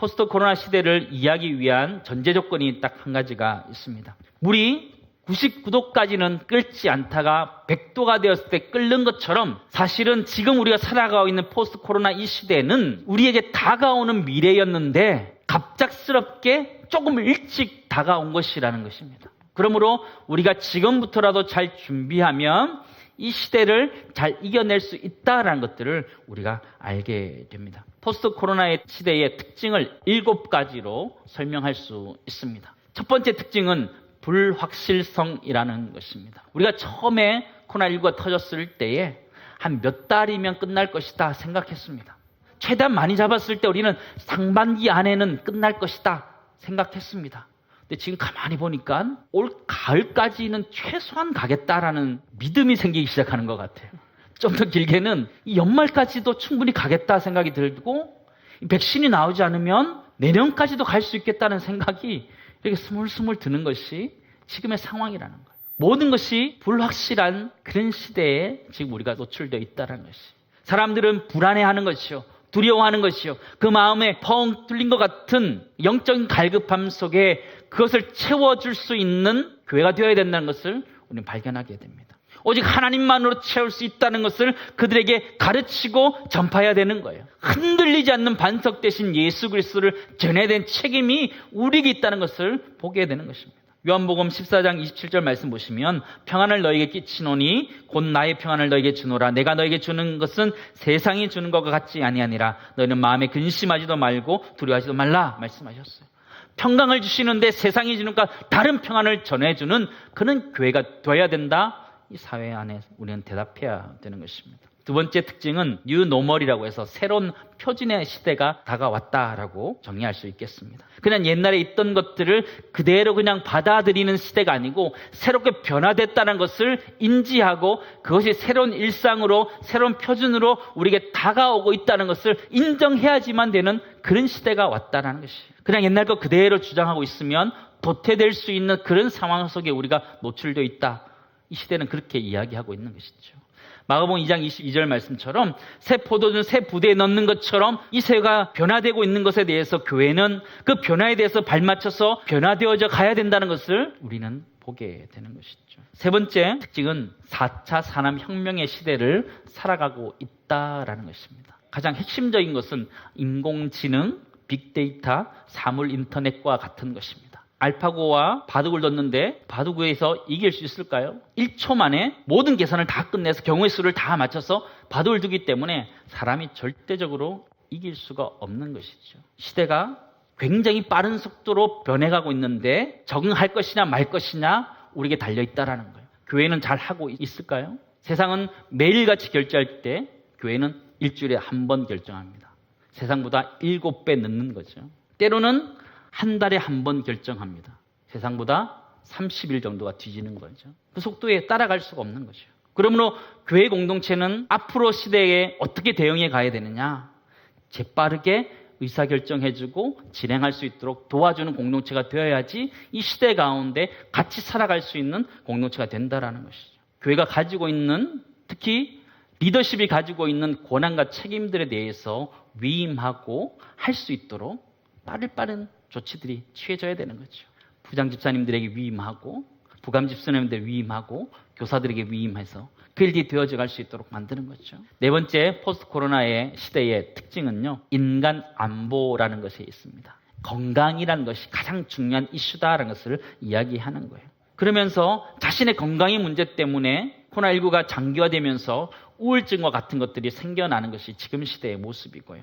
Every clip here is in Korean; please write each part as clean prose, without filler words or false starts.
포스트 코로나 시대를 이해하기 위한 전제 조건이 딱 한 가지가 있습니다. 물이 99도까지는 끓지 않다가 100도가 되었을 때 끓는 것처럼 사실은 지금 우리가 살아가고 있는 포스트 코로나 이 시대는 우리에게 다가오는 미래였는데 갑작스럽게 조금 일찍 다가온 것이라는 것입니다. 그러므로 우리가 지금부터라도 잘 준비하면 이 시대를 잘 이겨낼 수 있다는 것들을 우리가 알게 됩니다. 포스트 코로나의 시대의 특징을 7가지로 설명할 수 있습니다. 첫 번째 특징은 불확실성이라는 것입니다. 우리가 처음에 코로나19가 터졌을 때에 한 몇 달이면 끝날 것이다 생각했습니다. 최대한 많이 잡았을 때 우리는 상반기 안에는 끝날 것이다 생각했습니다. 근데 지금 가만히 보니까 올 가을까지는 최소한 가겠다라는 믿음이 생기기 시작하는 것 같아요. 좀 더 길게는 이 연말까지도 충분히 가겠다 생각이 들고 백신이 나오지 않으면 내년까지도 갈 수 있겠다는 생각이 이렇게 스물스물 드는 것이 지금의 상황이라는 거예요. 모든 것이 불확실한 그런 시대에 지금 우리가 노출되어 있다는 것이. 사람들은 불안해하는 것이요, 두려워하는 것이요, 그 마음에 펑 뚫린 것 같은 영적인 갈급함 속에 그것을 채워줄 수 있는 교회가 되어야 된다는 것을 우리는 발견하게 됩니다. 오직 하나님만으로 채울 수 있다는 것을 그들에게 가르치고 전파해야 되는 거예요. 흔들리지 않는 반석 대신 예수 그리스도를 전해야 되는 책임이 우리에게 있다는 것을 보게 되는 것입니다. 요한복음 14장 27절 말씀 보시면 평안을 너에게 끼치노니 곧 나의 평안을 너에게 주노라. 내가 너에게 주는 것은 세상이 주는 것과 같지 아니하니라. 너희는 마음에 근심하지도 말고 두려워하지도 말라 말씀하셨어요. 평강을 주시는데 세상이 주는 것과 다른 평안을 전해주는 그런 교회가 되어야 된다. 이 사회 안에 우리는 대답해야 되는 것입니다. 두 번째 특징은 뉴노멀이라고 해서 새로운 표준의 시대가 다가왔다라고 정의할 수 있겠습니다. 그냥 옛날에 있던 것들을 그대로 그냥 받아들이는 시대가 아니고 새롭게 변화됐다는 것을 인지하고 그것이 새로운 일상으로 새로운 표준으로 우리에게 다가오고 있다는 것을 인정해야지만 되는 그런 시대가 왔다는 것이. 그냥 옛날 거 그대로 주장하고 있으면 도태될 수 있는 그런 상황 속에 우리가 노출되어 있다. 이 시대는 그렇게 이야기하고 있는 것이죠. 마가복음 2장 22절 말씀처럼 새 포도주 새 부대에 넣는 것처럼 이 세가 변화되고 있는 것에 대해서 교회는 그 변화에 대해서 발맞춰서 변화되어져 가야 된다는 것을 우리는 보게 되는 것이죠. 세 번째 특징은 4차 산업혁명의 시대를 살아가고 있다라는 것입니다. 가장 핵심적인 것은 인공지능, 빅데이터, 사물 인터넷과 같은 것입니다. 알파고와 바둑을 뒀는데 바둑에서 이길 수 있을까요? 1초 만에 모든 계산을 다 끝내서 경우의 수를 다 맞춰서 바둑을 두기 때문에 사람이 절대적으로 이길 수가 없는 것이죠. 시대가 굉장히 빠른 속도로 변해가고 있는데 적응할 것이냐 말 것이냐 우리에게 달려있다라는 거예요. 교회는 잘 하고 있을까요? 세상은 매일같이 결제할 때 교회는 일주일에 한 번 결정합니다. 세상보다 7배 늦는 거죠. 때로는 한 달에 한 번 결정합니다. 세상보다 30일 정도가 뒤지는 거죠. 그 속도에 따라갈 수가 없는 거죠. 그러므로 교회 공동체는 앞으로 시대에 어떻게 대응해 가야 되느냐, 재빠르게 의사결정해주고 진행할 수 있도록 도와주는 공동체가 되어야지 이 시대 가운데 같이 살아갈 수 있는 공동체가 된다는 것이죠. 교회가 가지고 있는, 특히 리더십이 가지고 있는 권한과 책임들에 대해서 위임하고 할 수 있도록 빠른 조치들이 취해져야 되는 거죠. 부장 집사님들에게 위임하고 부감 집사님들 위임하고 교사들에게 위임해서 그 일이 되어져 갈 수 있도록 만드는 거죠. 네 번째 포스트 코로나의 시대의 특징은요, 인간 안보라는 것이 있습니다. 건강이라는 것이 가장 중요한 이슈다라는 것을 이야기하는 거예요. 그러면서 자신의 건강의 문제 때문에 코로나19가 장기화되면서 우울증과 같은 것들이 생겨나는 것이 지금 시대의 모습이고요.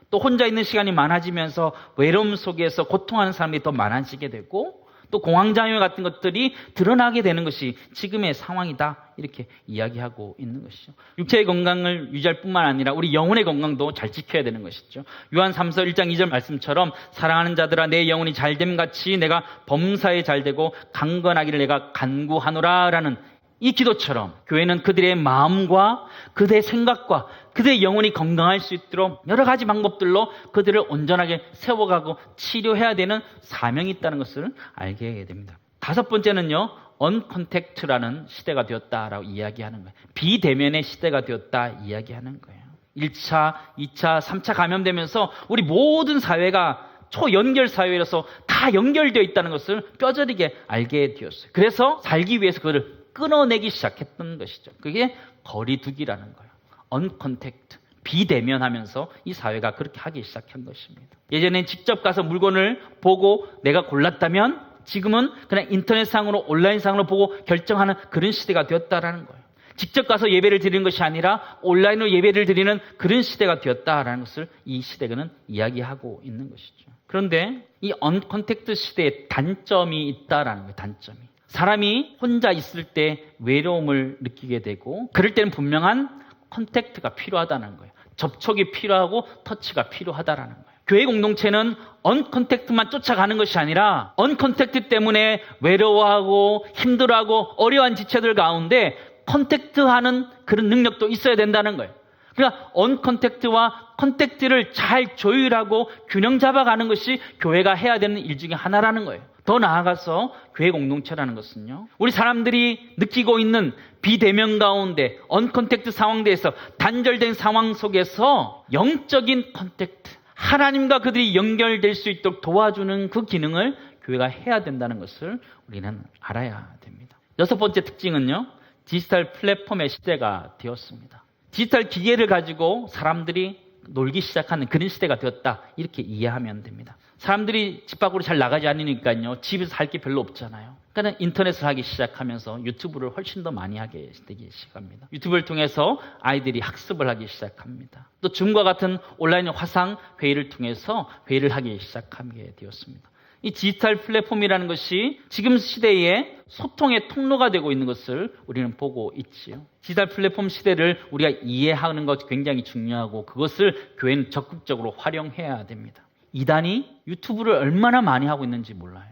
또 혼자 있는 시간이 많아지면서 외로움 속에서 고통하는 사람이 더 많아지게 되고 또 공황장애 같은 것들이 드러나게 되는 것이 지금의 상황이다 이렇게 이야기하고 있는 것이죠. 육체의 건강을 유지할 뿐만 아니라 우리 영혼의 건강도 잘 지켜야 되는 것이죠. 요한 3서 1장 2절 말씀처럼 사랑하는 자들아 내 영혼이 잘됨 같이 내가 범사에 잘되고 강건하기를 내가 간구하노라 라는 이 기도처럼 교회는 그들의 마음과 그들의 생각과 그들의 영혼이 건강할 수 있도록 여러 가지 방법들로 그들을 온전하게 세워가고 치료해야 되는 사명이 있다는 것을 알게 됩니다. 다섯 번째는요, 언컨택트라는 시대가 되었다라고 이야기하는 거예요. 비대면의 시대가 되었다 이야기하는 거예요. 1차, 2차, 3차 감염되면서 우리 모든 사회가 초연결 사회라서 다 연결되어 있다는 것을 뼈저리게 알게 되었어요. 그래서 살기 위해서 그것을 끊어내기 시작했던 것이죠. 그게 거리두기라는 거예요. 언컨택트, 비대면하면서 이 사회가 그렇게 하기 시작한 것입니다. 예전엔 직접 가서 물건을 보고 내가 골랐다면 지금은 그냥 인터넷상으로 온라인상으로 보고 결정하는 그런 시대가 되었다라는 거예요. 직접 가서 예배를 드리는 것이 아니라 온라인으로 예배를 드리는 그런 시대가 되었다라는 것을 이 시대는 이야기하고 있는 것이죠. 그런데 이 언컨택트 시대에 단점이 있다라는 거예요. 단점이. 사람이 혼자 있을 때 외로움을 느끼게 되고 그럴 때는 분명한 컨택트가 필요하다는 거예요. 접촉이 필요하고 터치가 필요하다라는 거예요. 교회 공동체는 언컨택트만 쫓아가는 것이 아니라 언컨택트 때문에 외로워하고 힘들어하고 어려운 지체들 가운데 컨택트하는 그런 능력도 있어야 된다는 거예요. 그러니까 언컨택트와 컨택트를 잘 조율하고 균형 잡아가는 것이 교회가 해야 되는 일 중에 하나라는 거예요. 더 나아가서 교회 공동체라는 것은요, 우리 사람들이 느끼고 있는 비대면 가운데 언컨택트 상황대에서 단절된 상황 속에서 영적인 컨택트, 하나님과 그들이 연결될 수 있도록 도와주는 그 기능을 교회가 해야 된다는 것을 우리는 알아야 됩니다. 여섯 번째 특징은요, 디지털 플랫폼의 시대가 되었습니다. 디지털 기계를 가지고 사람들이 놀기 시작하는 그런 시대가 되었다, 이렇게 이해하면 됩니다. 사람들이 집 밖으로 잘 나가지 않으니까요, 집에서 할 게 별로 없잖아요. 그러니까 인터넷을 하기 시작하면서 유튜브를 훨씬 더 많이 하게 되기 시작합니다. 유튜브를 통해서 아이들이 학습을 하기 시작합니다. 또 줌과 같은 온라인 화상 회의를 통해서 회의를 하기 시작하게 되었습니다. 이 디지털 플랫폼이라는 것이 지금 시대에 소통의 통로가 되고 있는 것을 우리는 보고 있지요. 디지털 플랫폼 시대를 우리가 이해하는 것 굉장히 중요하고 그것을 교회는 적극적으로 활용해야 됩니다. 이단이 유튜브를 얼마나 많이 하고 있는지 몰라요.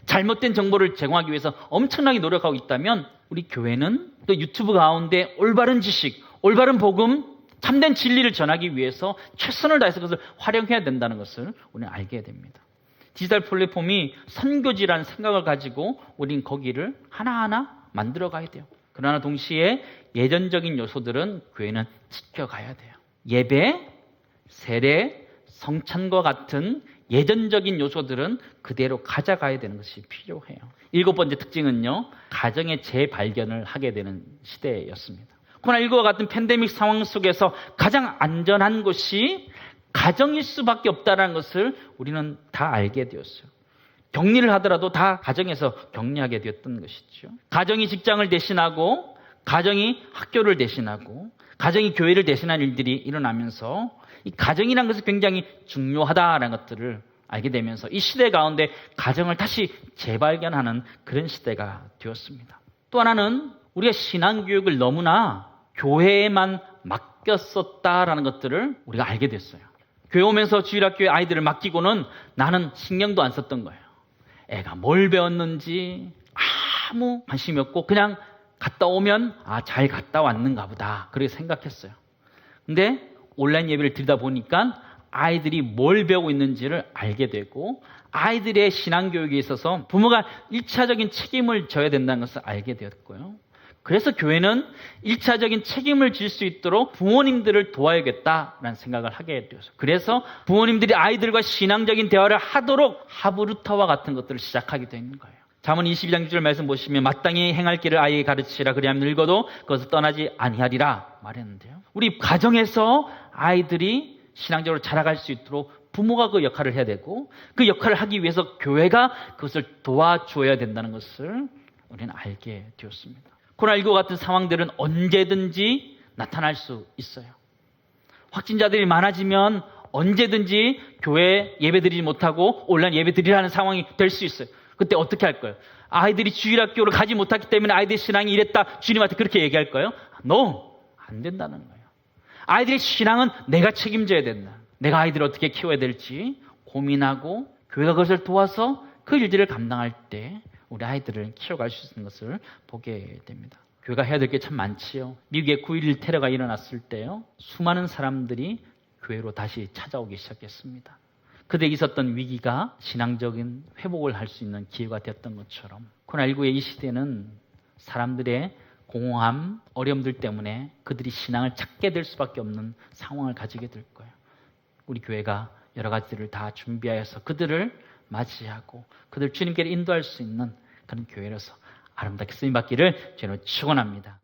잘못된 정보를 제공하기 위해서 엄청나게 노력하고 있다면 우리 교회는 또 유튜브 가운데 올바른 지식, 올바른 복음, 참된 진리를 전하기 위해서 최선을 다해서 그것을 활용해야 된다는 것을 우리는 알게 됩니다. 디지털 플랫폼이 선교지라는 생각을 가지고 우린 거기를 하나하나 만들어 가야 돼요. 그러나 동시에 예전적인 요소들은 교회는 지켜가야 돼요. 예배, 세례, 성찬과 같은 예전적인 요소들은 그대로 가져가야 되는 것이 필요해요. 일곱 번째 특징은요, 가정의 재발견을 하게 되는 시대였습니다. 코로나19와 같은 팬데믹 상황 속에서 가장 안전한 곳이 가정일 수밖에 없다는 것을 우리는 다 알게 되었어요. 격리를 하더라도 다 가정에서 격리하게 되었던 것이죠. 가정이 직장을 대신하고 가정이 학교를 대신하고 가정이 교회를 대신하는 일들이 일어나면서 이 가정이라는 것이 굉장히 중요하다는 것들을 알게 되면서 이 시대 가운데 가정을 다시 재발견하는 그런 시대가 되었습니다. 또 하나는 우리가 신앙교육을 너무나 교회에만 맡겼었다라는 것들을 우리가 알게 됐어요. 교회 오면서 주일학교에 아이들을 맡기고는 나는 신경도 안 썼던 거예요. 애가 뭘 배웠는지 아무 관심이 없고 그냥 갔다 오면 잘 갔다 왔는가 보다 그렇게 생각했어요. 근데 온라인 예배를 드리다 보니까 아이들이 뭘 배우고 있는지를 알게 되고 아이들의 신앙교육에 있어서 부모가 1차적인 책임을 져야 된다는 것을 알게 되었고요. 그래서 교회는 1차적인 책임을 질 수 있도록 부모님들을 도와야겠다라는 생각을 하게 되었어요. 그래서 부모님들이 아이들과 신앙적인 대화를 하도록 하브루타와 같은 것들을 시작하게 된 거예요. 잠언 22장 6절 말씀 보시면 마땅히 행할 길을 아이에게 가르치라 그리하면 늙어도 그것을 떠나지 아니하리라 말했는데요. 우리 가정에서 아이들이 신앙적으로 자라갈 수 있도록 부모가 그 역할을 해야 되고 그 역할을 하기 위해서 교회가 그것을 도와줘야 된다는 것을 우리는 알게 되었습니다. 코로나19 같은 상황들은 언제든지 나타날 수 있어요. 확진자들이 많아지면 언제든지 교회 예배드리지 못하고 온라인 예배드리라는 상황이 될 수 있어요. 그때 어떻게 할 거예요? 아이들이 주일학교를 가지 못했기 때문에 아이들의 신앙이 이랬다. 주님한테 그렇게 얘기할 거예요? No, 안 된다는 거예요. 아이들의 신앙은 내가 책임져야 된다. 내가 아이들을 어떻게 키워야 될지 고민하고 교회가 그것을 도와서 그 일들을 감당할 때 우리 아이들을 키워갈 수 있는 것을 보게 됩니다. 교회가 해야 될 게 참 많지요. 미국의 9.11 테러가 일어났을 때요, 수많은 사람들이 교회로 다시 찾아오기 시작했습니다. 그들에게 있었던 위기가 신앙적인 회복을 할 수 있는 기회가 되었던 것처럼 코로나19의 이 시대는 사람들의 공허함, 어려움들 때문에 그들이 신앙을 찾게 될 수밖에 없는 상황을 가지게 될 거예요. 우리 교회가 여러 가지를 다 준비하여서 그들을 맞이하고 그들 주님께로 인도할 수 있는 그런 교회로서 아름답게 쓰임받기를 저는 축원합니다.